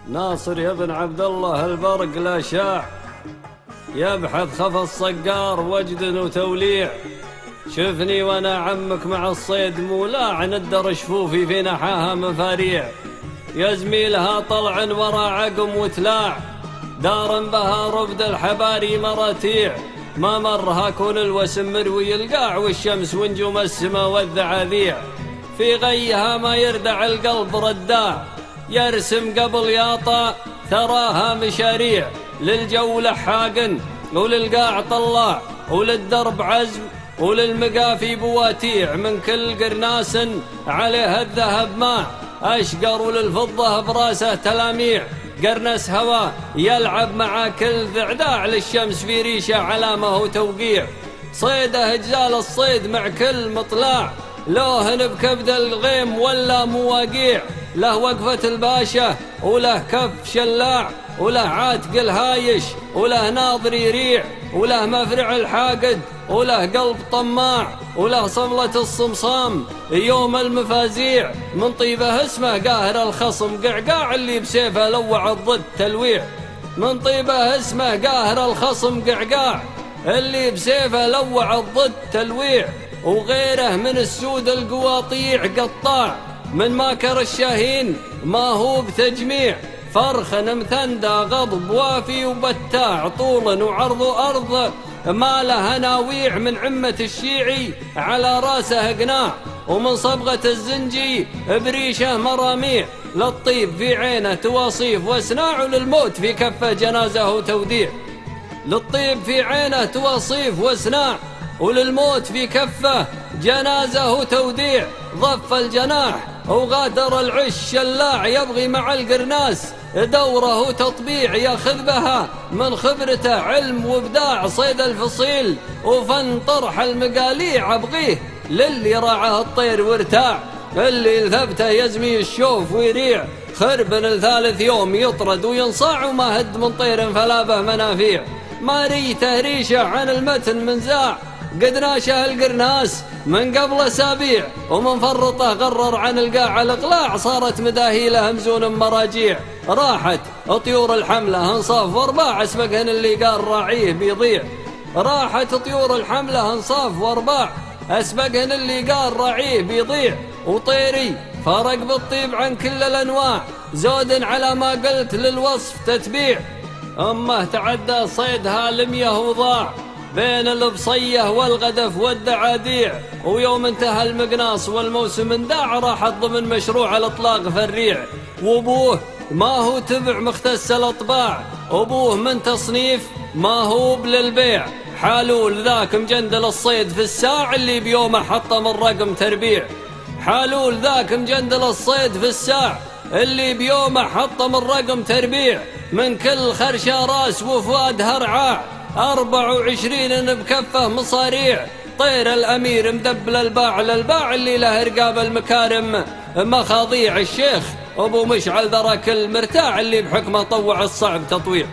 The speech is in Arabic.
ناصر يا ابن عبد الله البرق لا شاع، يبحث خفى الصقار وجد وتوليع. شفني وانا عمك مع الصيد مولاع، ندر شفوفي في نحاها مفاريع. يا زميلها طلع ورا عقم وتلاع، دار بها ربد الحباري مراتيع. ما مرها كون الوسم مروي القاع، والشمس ونجوم السما والذعاذيع. في غيها ما يردع القلب رداع، يرسم قبل ياطا ثراها مشاريع. للجو لحاق وللقاع طلاع، وللدرب عزم وللمقافي بواتيع. من كل قرناس عليه الذهب ماع، أشقر وللفضة براسه تلاميع. قرنس هوا يلعب مع كل ذعداع، للشمس في ريشه علامه وتوقيع. صيده اجزال الصيد مع كل مطلاع، لوهن بكبد الغيم ولا مواقيع. له وقفة الباشا وله كف شلاع، وله عاتق الهايش وله ناظر يريع. وله مفرع الحاقد وله قلب طماع، وله صملة الصمصام يوم المفازيع. من طيبه اسمه قاهر الخصم قعقاع، اللي بسيفه لوع الضد تلويع. من طيبه اسمه قاهر الخصم قعقاع، اللي بسيفه لوع الضد تلويع. وغيره من السود القواطيع قطاع، من ماكر الشاهين ما هو بتجميع. فرخ مثندى غضب وافي وبتاع، طول وعرض أرض ما له ناويع. من عمة الشيعي على راسه قناع، ومن صبغة الزنجي بريشه مراميع. للطيب في عينه تواصيف واسناع، وللموت في كفه جنازه وتوديع. للطيب في عينه تواصيف واسناع، وللموت في كفه جنازه وتوديع. ضف الجناح وغادر العش شلاع، يبغي مع القرناس دوره وتطبيع. ياخذ بها من خبرته علم وابداع، صيد الفصيل وفن طرح المقاليع. ابغيه للي راعه الطير وارتاع، اللي الثبته يزمي الشوف ويريع. خرب الثالث يوم يطرد وينصاع، وما هد من طير فلا به منافيع. ما ريته ريشه عن المتن من زاع، قد ناشه القرناس من قبل اسابيع. ومن فرطه غرر عن القاع الاقلاع، صارت مداهيله همزون مراجيع. راحت طيور الحمله انصاف وارباع، اسبقهن اللي قال راعيه بيضيع. راحت طيور الحمله انصاف وارباع، اسبقهن اللي قال راعيه بيضيع. وطيري فرق بالطيب عن كل الانواع، زود على ما قلت للوصف تتبيع. امه تعدى صيدها لميه وضاع، بين البصيه والغدف والدعاديع. ويوم انتهى المقناص والموسم انداع، راحت ضمن مشروع الاطلاق فريع. وابوه ما هو تبع مختص الاطباع، ابوه من تصنيف ما هو للبيع. حالول ذاك مجندل الصيد في الساع، اللي بيومه حطم الرقم تربيع. حالول ذاك مجندل الصيد في الساع، اللي بيومه حطم الرقم تربيع. من كل خرشة راس وفؤاد هرعاع، 24 بكفه مصاريع. طير الأمير مدبل الباع للباع، اللي له رقاب المكارم مخاضيع. الشيخ أبو مشعل ذرك المرتاع، اللي بحكمه طوع الصعب تطويع.